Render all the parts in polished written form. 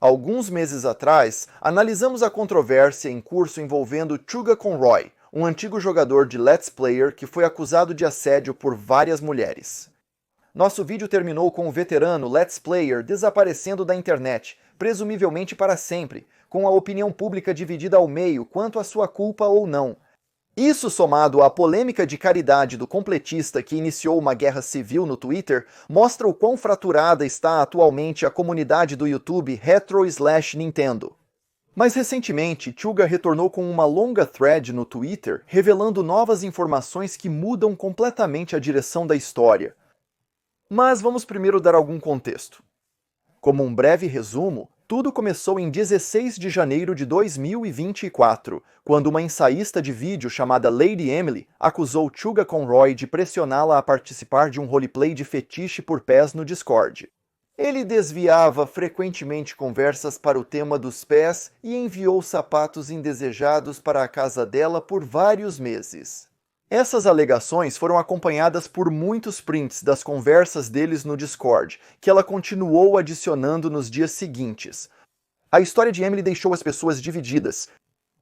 Alguns meses atrás, analisamos a controvérsia em curso envolvendo Chuga Conroy, um antigo jogador de Let's Player que foi acusado de assédio por várias mulheres. Nosso vídeo terminou com o veterano Let's Player desaparecendo da internet, presumivelmente para sempre, com a opinião pública dividida ao meio quanto à sua culpa ou não. Isso, somado à polêmica de caridade do completista que iniciou uma guerra civil no Twitter, mostra o quão fraturada está atualmente a comunidade do YouTube Retro/Nintendo. Mais recentemente, Chuga retornou com uma longa thread no Twitter revelando novas informações que mudam completamente a direção da história. Mas vamos primeiro dar algum contexto. Como um breve resumo, tudo começou em 16 de janeiro de 2024, quando uma ensaísta de vídeo chamada Lady Emily acusou Chuga Conroy de pressioná-la a participar de um roleplay de fetiche por pés no Discord. Ele desviava frequentemente conversas para o tema dos pés e enviou sapatos indesejados para a casa dela por vários meses. Essas alegações foram acompanhadas por muitos prints das conversas deles no Discord, que ela continuou adicionando nos dias seguintes. A história de Emily deixou as pessoas divididas.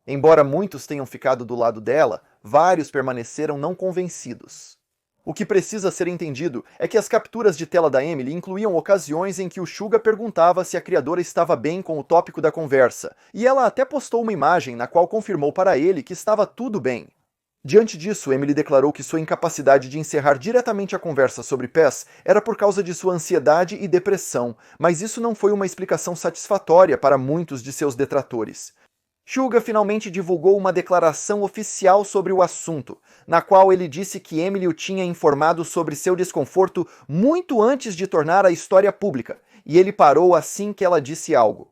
Embora muitos tenham ficado do lado dela, vários permaneceram não convencidos. O que precisa ser entendido é que as capturas de tela da Emily incluíam ocasiões em que o Chuga perguntava se a criadora estava bem com o tópico da conversa, e ela até postou uma imagem na qual confirmou para ele que estava tudo bem. Diante disso, Emily declarou que sua incapacidade de encerrar diretamente a conversa sobre pés era por causa de sua ansiedade e depressão, mas isso não foi uma explicação satisfatória para muitos de seus detratores. Chuga finalmente divulgou uma declaração oficial sobre o assunto, na qual ele disse que Emily o tinha informado sobre seu desconforto muito antes de tornar a história pública, e ele parou assim que ela disse algo.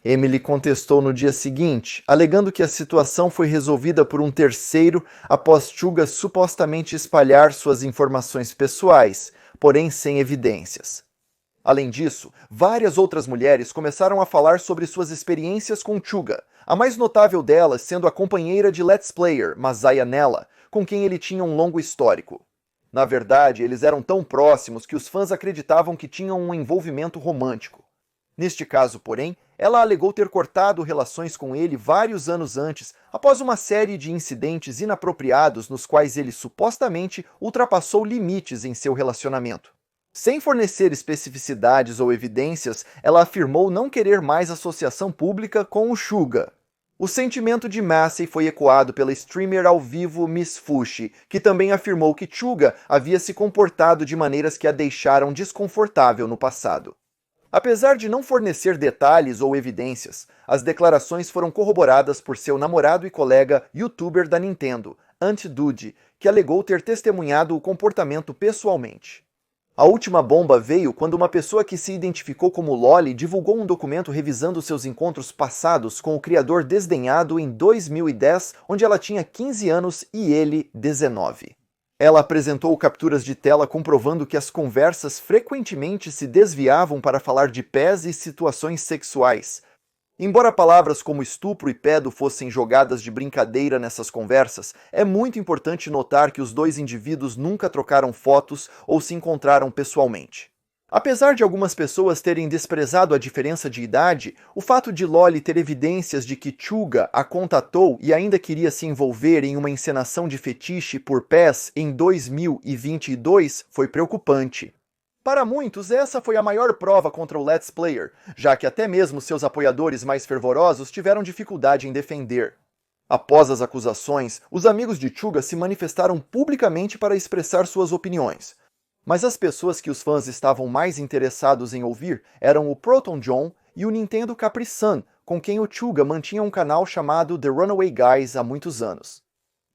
Emily contestou no dia seguinte, alegando que a situação foi resolvida por um terceiro após Chuga supostamente espalhar suas informações pessoais, porém sem evidências. Além disso, várias outras mulheres começaram a falar sobre suas experiências com Chuga, a mais notável delas sendo a companheira de Let's Player, Masaya Nella, com quem ele tinha um longo histórico. Na verdade, eles eram tão próximos que os fãs acreditavam que tinham um envolvimento romântico. Neste caso, porém, ela alegou ter cortado relações com ele vários anos antes, após uma série de incidentes inapropriados nos quais ele supostamente ultrapassou limites em seu relacionamento. Sem fornecer especificidades ou evidências, ela afirmou não querer mais associação pública com o Chuga. O sentimento de Massey foi ecoado pela streamer ao vivo Miss Fushi, que também afirmou que Chuga havia se comportado de maneiras que a deixaram desconfortável no passado. Apesar de não fornecer detalhes ou evidências, as declarações foram corroboradas por seu namorado e colega youtuber da Nintendo, Antdude, que alegou ter testemunhado o comportamento pessoalmente. A última bomba veio quando uma pessoa que se identificou como Loli divulgou um documento revisando seus encontros passados com o criador desdenhado em 2010, onde ela tinha 15 anos e ele 19. Ela apresentou capturas de tela comprovando que as conversas frequentemente se desviavam para falar de pés e situações sexuais. Embora palavras como estupro e pedo fossem jogadas de brincadeira nessas conversas, é muito importante notar que os dois indivíduos nunca trocaram fotos ou se encontraram pessoalmente. Apesar de algumas pessoas terem desprezado a diferença de idade, o fato de Loli ter evidências de que Chuga a contatou e ainda queria se envolver em uma encenação de fetiche por pés em 2022 foi preocupante. Para muitos, essa foi a maior prova contra o Let's Player, já que até mesmo seus apoiadores mais fervorosos tiveram dificuldade em defender. Após as acusações, os amigos de Chuga se manifestaram publicamente para expressar suas opiniões. Mas as pessoas que os fãs estavam mais interessados em ouvir eram o Proton John e o Nintendo Capri-Sun, com quem o Chuga mantinha um canal chamado The Runaway Guys há muitos anos.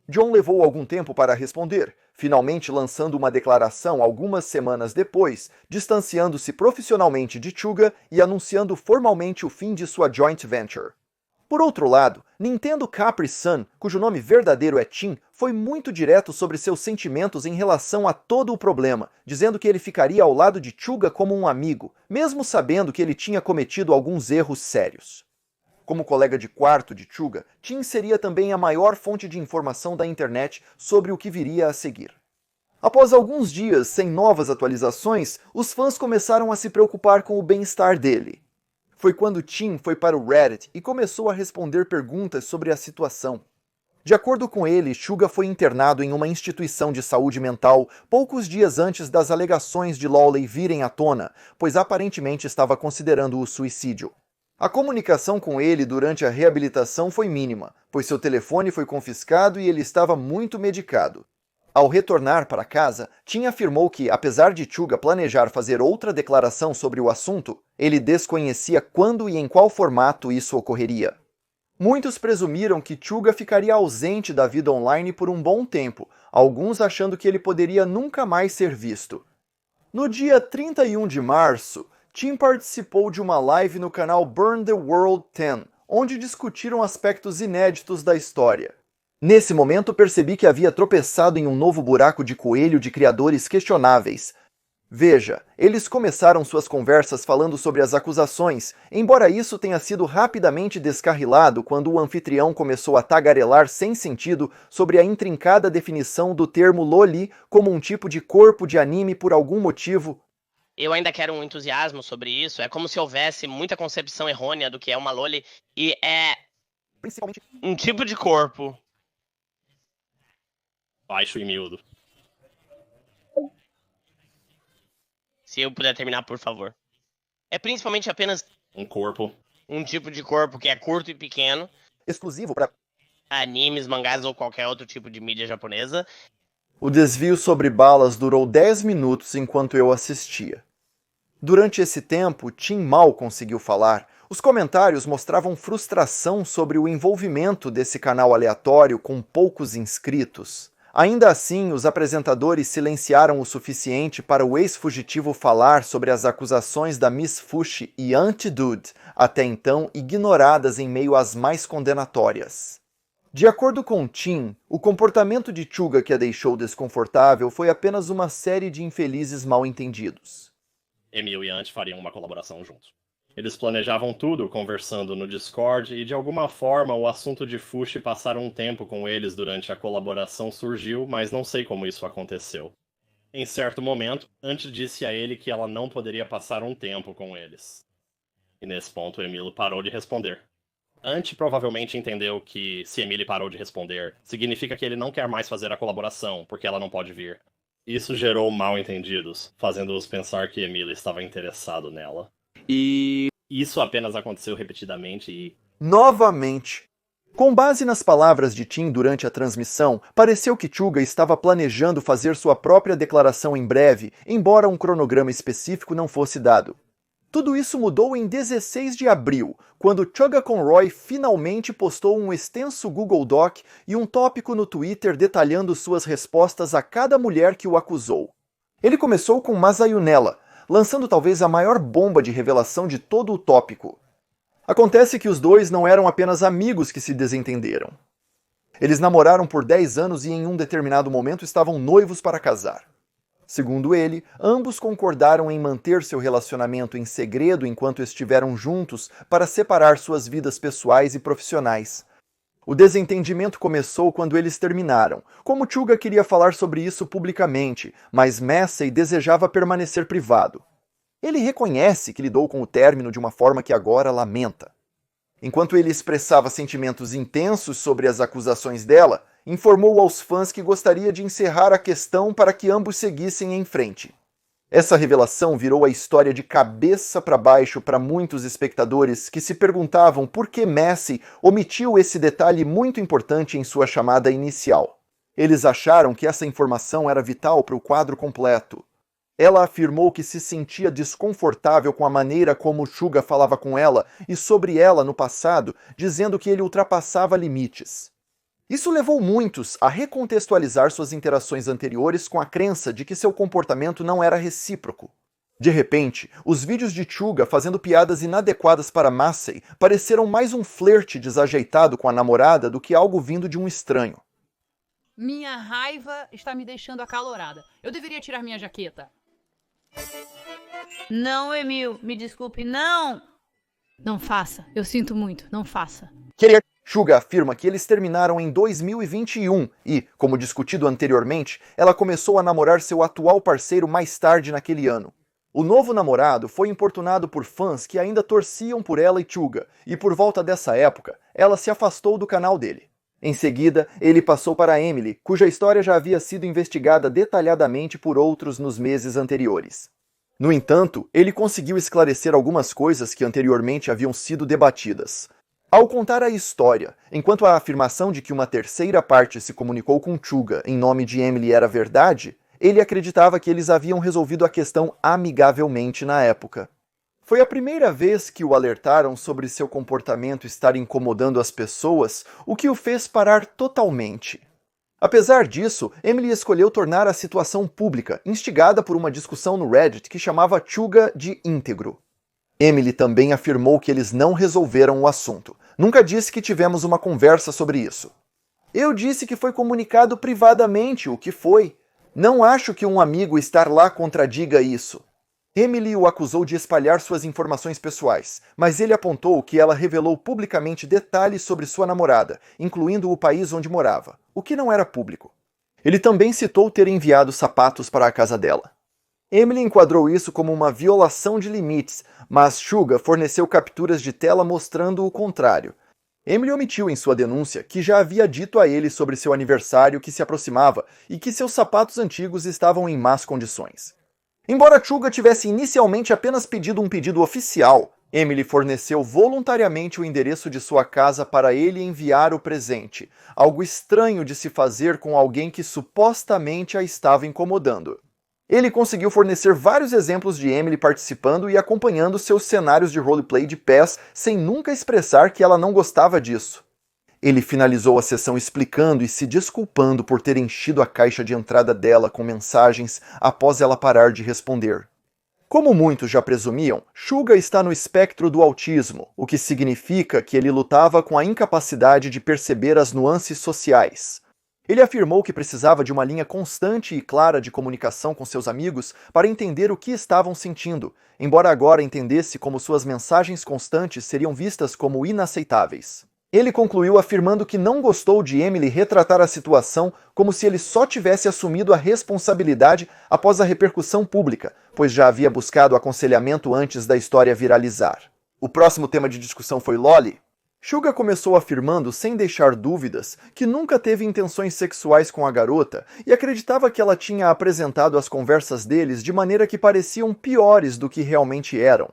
John levou algum tempo para responder, finalmente lançando uma declaração algumas semanas depois, distanciando-se profissionalmente de Chuga e anunciando formalmente o fim de sua joint venture. Por outro lado, Nintendo Capri-Sun, cujo nome verdadeiro é Tim, foi muito direto sobre seus sentimentos em relação a todo o problema, dizendo que ele ficaria ao lado de Chuga como um amigo, mesmo sabendo que ele tinha cometido alguns erros sérios. Como colega de quarto de Chuga, Tim seria também a maior fonte de informação da internet sobre o que viria a seguir. Após alguns dias sem novas atualizações, os fãs começaram a se preocupar com o bem-estar dele. foi quando Tim foi para o Reddit e começou a responder perguntas sobre a situação. De acordo com ele, Suga foi internado em uma instituição de saúde mental poucos dias antes das alegações de Lawley virem à tona, pois aparentemente estava considerando o suicídio. A comunicação com ele durante a reabilitação foi mínima, pois seu telefone foi confiscado e ele estava muito medicado. Ao retornar para casa, Tim afirmou que, apesar de Suga planejar fazer outra declaração sobre o assunto, ele desconhecia quando e em qual formato isso ocorreria. Muitos presumiram que Suga ficaria ausente da vida online por um bom tempo, alguns achando que ele poderia nunca mais ser visto. No dia 31 de março, Tim participou de uma live no canal Burn the World 10, onde discutiram aspectos inéditos da história. Nesse momento percebi que havia tropeçado em um novo buraco de coelho de criadores questionáveis. Veja, eles começaram suas conversas falando sobre as acusações, embora isso tenha sido rapidamente descarrilado quando o anfitrião começou a tagarelar sem sentido sobre a intrincada definição do termo loli como um tipo de corpo de anime por algum motivo. Eu ainda quero um entusiasmo sobre isso. É como se houvesse muita concepção errônea do que é uma loli e é Principalmente um tipo de corpo. Baixo e miúdo. Se eu puder terminar, por favor. É principalmente apenas Um corpo. um tipo de corpo que é curto e pequeno. exclusivo para Animes, mangás ou qualquer outro tipo de mídia japonesa. O desvio sobre balas durou 10 minutos enquanto eu assistia. Durante esse tempo, Tim mal conseguiu falar. Os comentários mostravam frustração sobre o envolvimento desse canal aleatório com poucos inscritos. Ainda assim, os apresentadores silenciaram o suficiente para o ex-fugitivo falar sobre as acusações da Miss Fushi e Anti-Dude, até então ignoradas em meio às mais condenatórias. De acordo com Tim, o comportamento de Suga que a deixou desconfortável foi apenas uma série de infelizes mal-entendidos. Emil e Ant fariam uma colaboração juntos. Eles planejavam tudo conversando no Discord e de alguma forma o assunto de Fushi passar um tempo com eles durante a colaboração surgiu, mas não sei como isso aconteceu. Em certo momento, Ant disse a ele que ela não poderia passar um tempo com eles. E nesse ponto Emil parou de responder. Ant provavelmente entendeu que, se Emily parou de responder, significa que ele não quer mais fazer a colaboração, porque ela não pode vir. Isso gerou mal-entendidos, fazendo-os pensar que Emily estava interessado nela. E isso apenas aconteceu repetidamente e... Novamente. Com base nas palavras de Tim durante a transmissão, pareceu que Suga estava planejando fazer sua própria declaração em breve, embora um cronograma específico não fosse dado. Tudo isso mudou em 16 de abril, quando Suga Conroy finalmente postou um extenso Google Doc e um tópico no Twitter detalhando suas respostas a cada mulher que o acusou. Ele começou com Masayunela, lançando talvez a maior bomba de revelação de todo o tópico. Acontece que os dois não eram apenas amigos que se desentenderam. Eles namoraram por 10 anos e em um determinado momento estavam noivos para casar. Segundo ele, ambos concordaram em manter seu relacionamento em segredo enquanto estiveram juntos para separar suas vidas pessoais e profissionais. O desentendimento começou quando eles terminaram, como Suga queria falar sobre isso publicamente, mas Massey desejava permanecer privado. Ele reconhece que lidou com o término de uma forma que agora lamenta. Enquanto ele expressava sentimentos intensos sobre as acusações dela, informou aos fãs que gostaria de encerrar a questão para que ambos seguissem em frente. Essa revelação virou a história de cabeça para baixo para muitos espectadores que se perguntavam por que Massey omitiu esse detalhe muito importante em sua chamada inicial. Eles acharam que essa informação era vital para o quadro completo. Ela afirmou que se sentia desconfortável com a maneira como Suga falava com ela e sobre ela no passado, dizendo que ele ultrapassava limites. Isso levou muitos a recontextualizar suas interações anteriores com a crença de que seu comportamento não era recíproco. De repente, os vídeos de Suga fazendo piadas inadequadas para Massey pareceram mais um flerte desajeitado com a namorada do que algo vindo de um estranho. Minha raiva está me deixando acalorada. Eu deveria tirar minha jaqueta. Não, Emil, me desculpe, não! Não faça, eu sinto muito, não faça. Suga afirma que eles terminaram em 2021 e, como discutido anteriormente, ela começou a namorar seu atual parceiro mais tarde naquele ano. O novo namorado foi importunado por fãs que ainda torciam por ela e Chuga, e por volta dessa época, ela se afastou do canal dele. Em seguida, ele passou para Emily, cuja história já havia sido investigada detalhadamente por outros nos meses anteriores. No entanto, ele conseguiu esclarecer algumas coisas que anteriormente haviam sido debatidas. Ao contar a história, enquanto a afirmação de que uma terceira parte se comunicou com Chuga em nome de Emily era verdade, ele acreditava que eles haviam resolvido a questão amigavelmente na época. Foi a primeira vez que o alertaram sobre seu comportamento estar incomodando as pessoas, o que o fez parar totalmente. Apesar disso, Emily escolheu tornar a situação pública, instigada por uma discussão no Reddit que chamava Chuga de íntegro. Emily também afirmou que eles não resolveram o assunto. Nunca disse que tivemos uma conversa sobre isso. Eu disse que foi comunicado privadamente, o que foi. Não acho que um amigo estar lá contradiga isso. Emily o acusou de espalhar suas informações pessoais, mas ele apontou que ela revelou publicamente detalhes sobre sua namorada, incluindo o país onde morava, o que não era público. Ele também citou ter enviado sapatos para a casa dela. Emily enquadrou isso como uma violação de limites, mas Chuga forneceu capturas de tela mostrando o contrário. Emily omitiu em sua denúncia que já havia dito a ele sobre seu aniversário que se aproximava e que seus sapatos antigos estavam em más condições. Embora Chuga tivesse inicialmente apenas pedido um pedido oficial, Emily forneceu voluntariamente o endereço de sua casa para ele enviar o presente, algo estranho de se fazer com alguém que supostamente a estava incomodando. Ele conseguiu fornecer vários exemplos de Emily participando e acompanhando seus cenários de roleplay de pés sem nunca expressar que ela não gostava disso. Ele finalizou a sessão explicando e se desculpando por ter enchido a caixa de entrada dela com mensagens após ela parar de responder. Como muitos já presumiam, Chuga está no espectro do autismo, o que significa que ele lutava com a incapacidade de perceber as nuances sociais. Ele afirmou que precisava de uma linha constante e clara de comunicação com seus amigos para entender o que estavam sentindo, embora agora entendesse como suas mensagens constantes seriam vistas como inaceitáveis. Ele concluiu afirmando que não gostou de Emily retratar a situação como se ele só tivesse assumido a responsabilidade após a repercussão pública, pois já havia buscado aconselhamento antes da história viralizar. O próximo tema de discussão foi Loli. Chuga começou afirmando, sem deixar dúvidas, que nunca teve intenções sexuais com a garota e acreditava que ela tinha apresentado as conversas deles de maneira que pareciam piores do que realmente eram.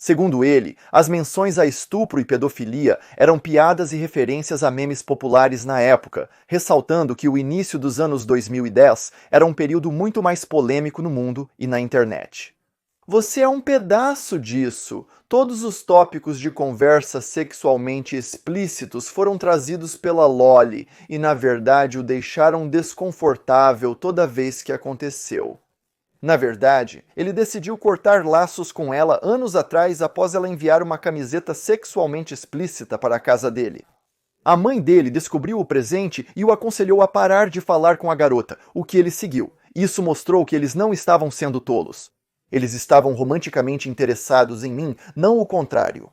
Segundo ele, as menções a estupro e pedofilia eram piadas e referências a memes populares na época, ressaltando que o início dos anos 2010 era um período muito mais polêmico no mundo e na internet. Você é um pedaço disso. Todos os tópicos de conversa sexualmente explícitos foram trazidos pela Loli e, na verdade, o deixaram desconfortável toda vez que aconteceu. Na verdade, ele decidiu cortar laços com ela anos atrás após ela enviar uma camiseta sexualmente explícita para a casa dele. A mãe dele descobriu o presente e o aconselhou a parar de falar com a garota, o que ele seguiu. Isso mostrou que eles não estavam sendo tolos. Eles estavam romanticamente interessados em mim, não o contrário.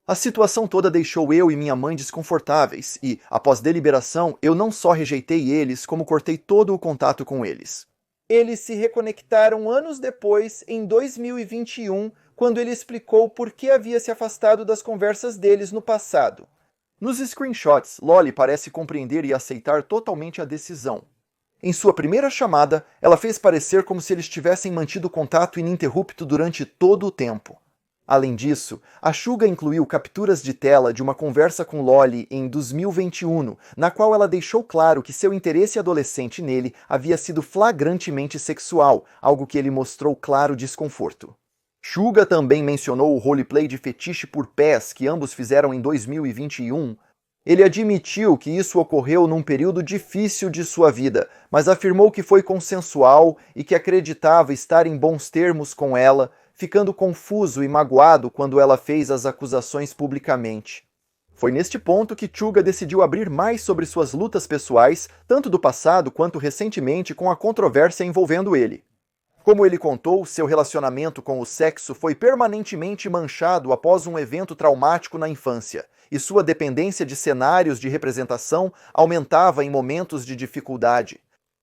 A situação toda deixou eu e minha mãe desconfortáveis e, após deliberação, eu não só rejeitei eles, como cortei todo o contato com eles. Eles se reconectaram anos depois, em 2021, quando ele explicou por que havia se afastado das conversas deles no passado. Nos screenshots, Loli parece compreender e aceitar totalmente a decisão. Em sua primeira chamada, ela fez parecer como se eles tivessem mantido contato ininterrupto durante todo o tempo. Além disso, a Chuga incluiu capturas de tela de uma conversa com Loli em 2021, na qual ela deixou claro que seu interesse adolescente nele havia sido flagrantemente sexual, algo que ele mostrou claro desconforto. Chuga também mencionou o roleplay de fetiche por pés que ambos fizeram em 2021. Ele admitiu que isso ocorreu num período difícil de sua vida, mas afirmou que foi consensual e que acreditava estar em bons termos com ela, ficando confuso e magoado quando ela fez as acusações publicamente. Foi neste ponto que Chuga decidiu abrir mais sobre suas lutas pessoais, tanto do passado quanto recentemente com a controvérsia envolvendo ele. Como ele contou, seu relacionamento com o sexo foi permanentemente manchado após um evento traumático na infância, e sua dependência de cenários de representação aumentava em momentos de dificuldade.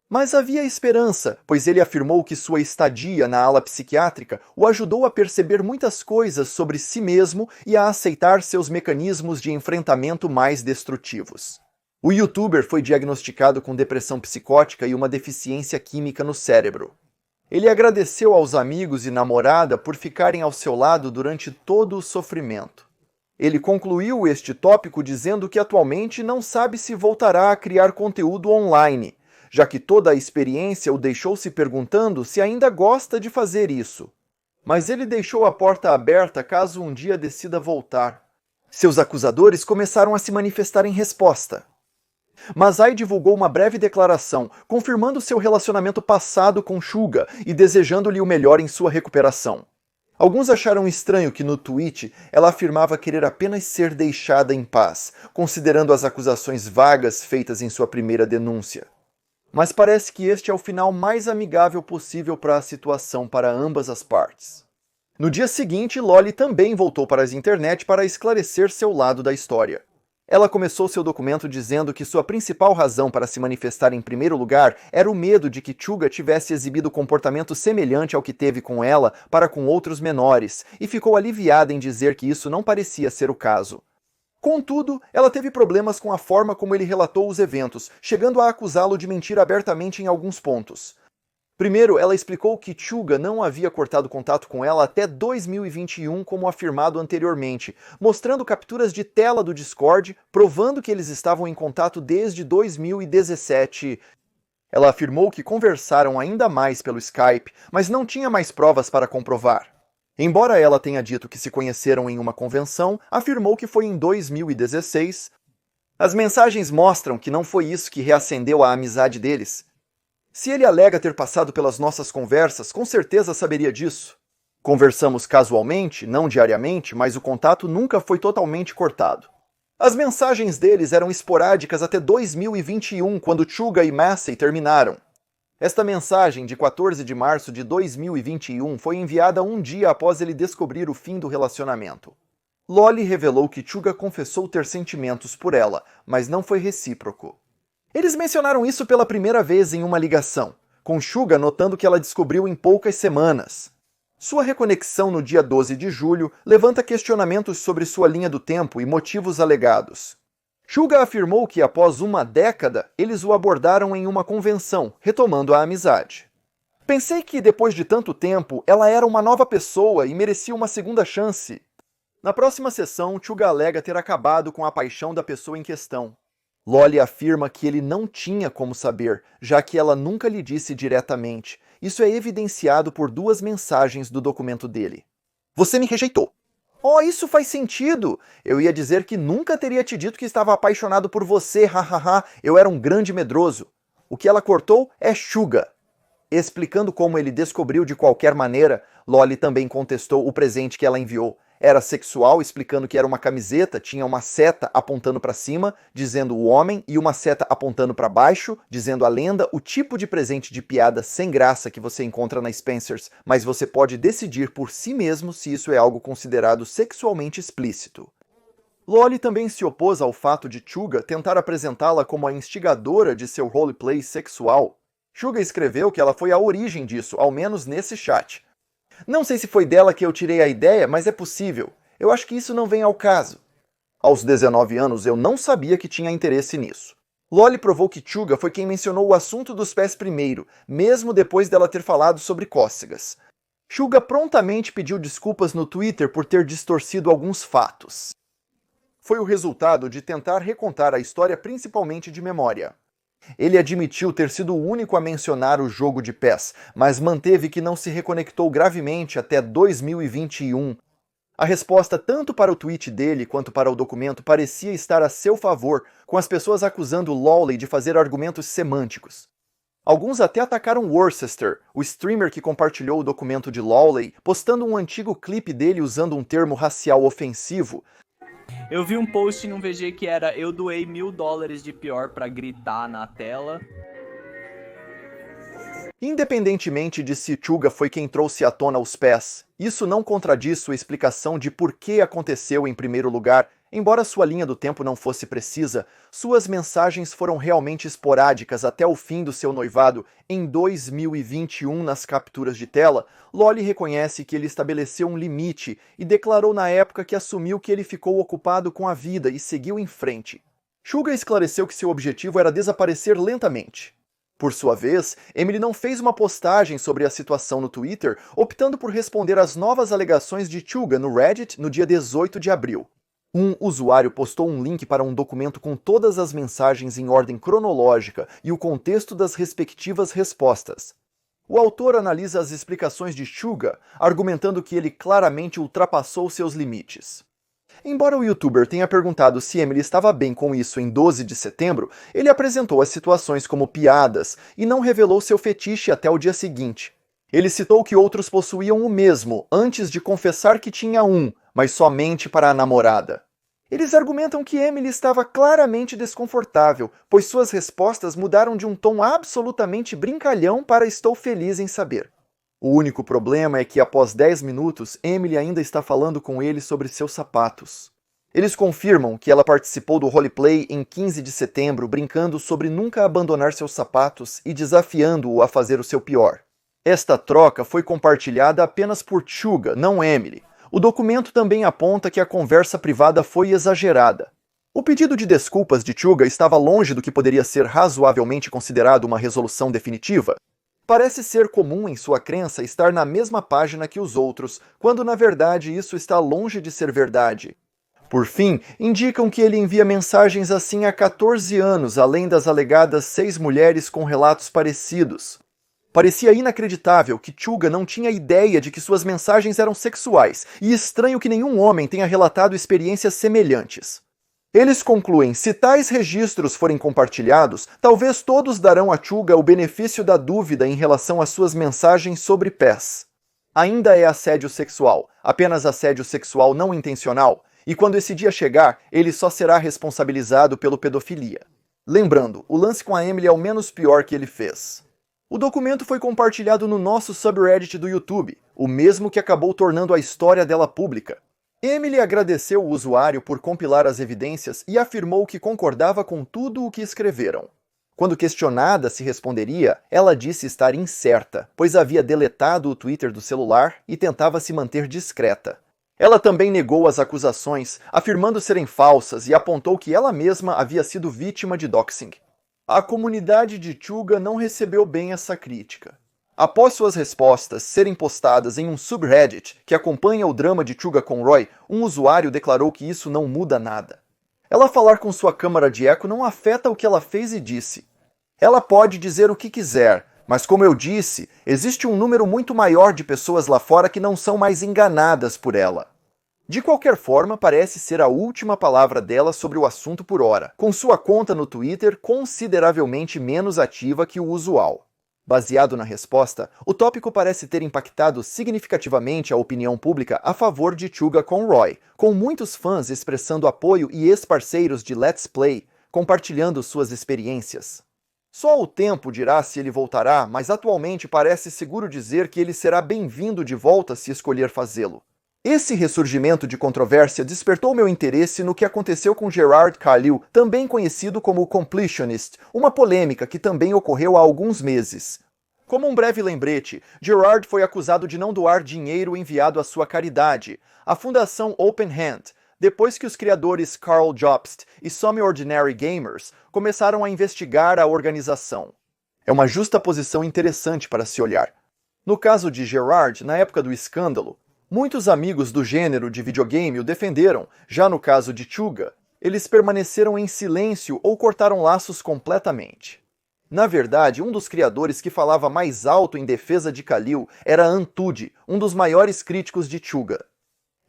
Mas havia esperança, pois ele afirmou que sua estadia na ala psiquiátrica o ajudou a perceber muitas coisas sobre si mesmo e a aceitar seus mecanismos de enfrentamento mais destrutivos. O youtuber foi diagnosticado com depressão psicótica e uma deficiência química no cérebro. Ele agradeceu aos amigos e namorada por ficarem ao seu lado durante todo o sofrimento. Ele concluiu este tópico dizendo que atualmente não sabe se voltará a criar conteúdo online, já que toda a experiência o deixou se perguntando se ainda gosta de fazer isso. Mas ele deixou a porta aberta caso um dia decida voltar. Seus acusadores começaram a se manifestar em resposta. Masai divulgou uma breve declaração, confirmando seu relacionamento passado com Suga e desejando-lhe o melhor em sua recuperação. Alguns acharam estranho que no tweet ela afirmava querer apenas ser deixada em paz, considerando as acusações vagas feitas em sua primeira denúncia. Mas parece que este é o final mais amigável possível para a situação para ambas as partes. No dia seguinte, Loli também voltou para a internet para esclarecer seu lado da história. Ela começou seu documento dizendo que sua principal razão para se manifestar em primeiro lugar era o medo de que Suga tivesse exibido comportamento semelhante ao que teve com ela para com outros menores, e ficou aliviada em dizer que isso não parecia ser o caso. Contudo, ela teve problemas com a forma como ele relatou os eventos, chegando a acusá-lo de mentir abertamente em alguns pontos. Primeiro, ela explicou que Suga não havia cortado contato com ela até 2021, como afirmado anteriormente, mostrando capturas de tela do Discord, provando que eles estavam em contato desde 2017. Ela afirmou que conversaram ainda mais pelo Skype, mas não tinha mais provas para comprovar. Embora ela tenha dito que se conheceram em uma convenção, afirmou que foi em 2016. As mensagens mostram que não foi isso que reacendeu a amizade deles. Se ele alega ter passado pelas nossas conversas, com certeza saberia disso. Conversamos casualmente, não diariamente, mas o contato nunca foi totalmente cortado. As mensagens deles eram esporádicas até 2021, quando Suga e Massey terminaram. Esta mensagem, de 14 de março de 2021, foi enviada um dia após ele descobrir o fim do relacionamento. Loli revelou que Suga confessou ter sentimentos por ela, mas não foi recíproco. Eles mencionaram isso pela primeira vez em uma ligação, com Suga notando que ela descobriu em poucas semanas. Sua reconexão no dia 12 de julho levanta questionamentos sobre sua linha do tempo e motivos alegados. Suga afirmou que após uma década, eles o abordaram em uma convenção, retomando a amizade. Pensei que depois de tanto tempo, ela era uma nova pessoa e merecia uma segunda chance. Na próxima sessão, Suga alega ter acabado com a paixão da pessoa em questão. Loli afirma que ele não tinha como saber, já que ela nunca lhe disse diretamente. Isso é evidenciado por duas mensagens do documento dele. Você me rejeitou. Oh, isso faz sentido! Eu ia dizer que nunca teria te dito que estava apaixonado por você, hahaha, eu era um grande medroso. O que ela cortou é Suga. Explicando como ele descobriu de qualquer maneira, Loli também contestou o presente que ela enviou. Era sexual, explicando que era uma camiseta, tinha uma seta apontando para cima, dizendo o homem, e uma seta apontando para baixo, dizendo a lenda, o tipo de presente de piada sem graça que você encontra na Spencer's, mas você pode decidir por si mesmo se isso é algo considerado sexualmente explícito. Loli também se opôs ao fato de Suga tentar apresentá-la como a instigadora de seu roleplay sexual. Suga escreveu que ela foi a origem disso, ao menos nesse chat. Não sei se foi dela que eu tirei a ideia, mas é possível. Eu acho que isso não vem ao caso. Aos 19 anos, eu não sabia que tinha interesse nisso. Loli provou que Suga foi quem mencionou o assunto dos pés primeiro, mesmo depois dela ter falado sobre cócegas. Suga prontamente pediu desculpas no Twitter por ter distorcido alguns fatos. Foi o resultado de tentar recontar a história principalmente de memória. Ele admitiu ter sido o único a mencionar o jogo de pés, mas manteve que não se reconectou gravemente até 2021. A resposta tanto para o tweet dele quanto para o documento parecia estar a seu favor, com as pessoas acusando Loli de fazer argumentos semânticos. Alguns até atacaram Worcester, o streamer que compartilhou o documento de Lawley, postando um antigo clipe dele usando um termo racial ofensivo. Eu vi um post num VG que era: eu doei $1000 de pior pra gritar na tela. Independentemente de se Suga foi quem trouxe à tona os pés, isso não contradiz sua explicação de por que aconteceu em primeiro lugar. Embora sua linha do tempo não fosse precisa, suas mensagens foram realmente esporádicas até o fim do seu noivado em 2021 nas capturas de tela. Lolly reconhece que ele estabeleceu um limite e declarou na época que assumiu que ele ficou ocupado com a vida e seguiu em frente. Suga esclareceu que seu objetivo era desaparecer lentamente. Por sua vez, Emily não fez uma postagem sobre a situação no Twitter, optando por responder às novas alegações de Suga no Reddit no dia 18 de abril. Um usuário postou um link para um documento com todas as mensagens em ordem cronológica e o contexto das respectivas respostas. O autor analisa as explicações de Suga, argumentando que ele claramente ultrapassou seus limites. Embora o youtuber tenha perguntado se Emily estava bem com isso em 12 de setembro, ele apresentou as situações como piadas e não revelou seu fetiche até o dia seguinte. Ele citou que outros possuíam o mesmo antes de confessar que tinha um, mas somente para a namorada. Eles argumentam que Emily estava claramente desconfortável, pois suas respostas mudaram de um tom absolutamente brincalhão para estou feliz em saber. O único problema é que após 10 minutos, Emily ainda está falando com ele sobre seus sapatos. Eles confirmam que ela participou do roleplay em 15 de setembro, brincando sobre nunca abandonar seus sapatos e desafiando-o a fazer o seu pior. Esta troca foi compartilhada apenas por Suga, não Emily. O documento também aponta que a conversa privada foi exagerada. O pedido de desculpas de Suga estava longe do que poderia ser razoavelmente considerado uma resolução definitiva. Parece ser comum em sua crença estar na mesma página que os outros, quando na verdade isso está longe de ser verdade. Por fim, indicam que ele envia mensagens assim há 14 anos, além das alegadas 6 mulheres com relatos parecidos. Parecia inacreditável que Suga não tinha ideia de que suas mensagens eram sexuais, e estranho que nenhum homem tenha relatado experiências semelhantes. Eles concluem: se tais registros forem compartilhados, talvez todos darão a Suga o benefício da dúvida em relação às suas mensagens sobre pés. Ainda é assédio sexual, apenas assédio sexual não intencional, e quando esse dia chegar, ele só será responsabilizado pelo pedofilia. Lembrando, o lance com a Emily é o menos pior que ele fez. O documento foi compartilhado no nosso subreddit do YouTube, o mesmo que acabou tornando a história dela pública. Emily agradeceu o usuário por compilar as evidências e afirmou que concordava com tudo o que escreveram. Quando questionada se responderia, ela disse estar incerta, pois havia deletado o Twitter do celular e tentava se manter discreta. Ela também negou as acusações, afirmando serem falsas, e apontou que ela mesma havia sido vítima de doxing. A comunidade de Suga não recebeu bem essa crítica. Após suas respostas serem postadas em um subreddit que acompanha o drama de Suga Conroy, um usuário declarou que isso não muda nada. Ela falar com sua câmara de eco não afeta o que ela fez e disse. Ela pode dizer o que quiser, mas como eu disse, existe um número muito maior de pessoas lá fora que não são mais enganadas por ela. De qualquer forma, parece ser a última palavra dela sobre o assunto por hora, com sua conta no Twitter consideravelmente menos ativa que o usual. Baseado na resposta, o tópico parece ter impactado significativamente a opinião pública a favor de Suga Conroy, com muitos fãs expressando apoio e ex-parceiros de Let's Play compartilhando suas experiências. Só o tempo dirá se ele voltará, mas atualmente parece seguro dizer que ele será bem-vindo de volta se escolher fazê-lo. Esse ressurgimento de controvérsia despertou meu interesse no que aconteceu com Gerard Khalil, também conhecido como Completionist, uma polêmica que também ocorreu há alguns meses. Como um breve lembrete, Gerard foi acusado de não doar dinheiro enviado à sua caridade, a fundação Open Hand, depois que os criadores Carl Jobst e Some Ordinary Gamers começaram a investigar a organização. É uma justaposição interessante para se olhar. No caso de Gerard, na época do escândalo, muitos amigos do gênero de videogame o defenderam. Já no caso de Suga, eles permaneceram em silêncio ou cortaram laços completamente. Na verdade, um dos criadores que falava mais alto em defesa de Khalil era Antude, um dos maiores críticos de Suga.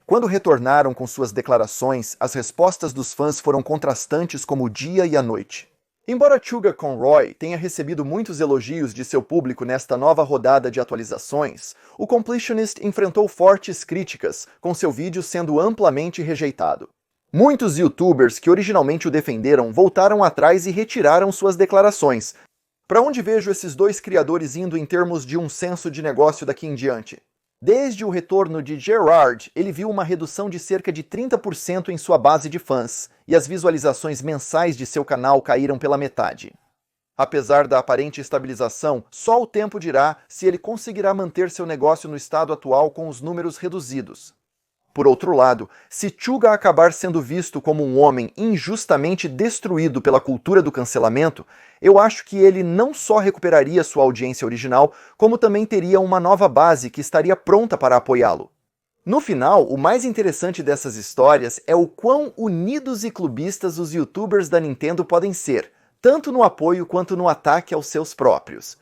Quando retornaram com suas declarações, as respostas dos fãs foram contrastantes como o dia e a noite. Embora Suga Conroy tenha recebido muitos elogios de seu público nesta nova rodada de atualizações, o Completionist enfrentou fortes críticas, com seu vídeo sendo amplamente rejeitado. Muitos youtubers que originalmente o defenderam voltaram atrás e retiraram suas declarações. Para onde vejo esses dois criadores indo em termos de um senso de negócio daqui em diante? Desde o retorno de Gerard, ele viu uma redução de cerca de 30% em sua base de fãs, e as visualizações mensais de seu canal caíram pela metade. Apesar da aparente estabilização, só o tempo dirá se ele conseguirá manter seu negócio no estado atual com os números reduzidos. Por outro lado, se Chuga acabar sendo visto como um homem injustamente destruído pela cultura do cancelamento, eu acho que ele não só recuperaria sua audiência original, como também teria uma nova base que estaria pronta para apoiá-lo. No final, o mais interessante dessas histórias é o quão unidos e clubistas os youtubers da Nintendo podem ser, tanto no apoio quanto no ataque aos seus próprios.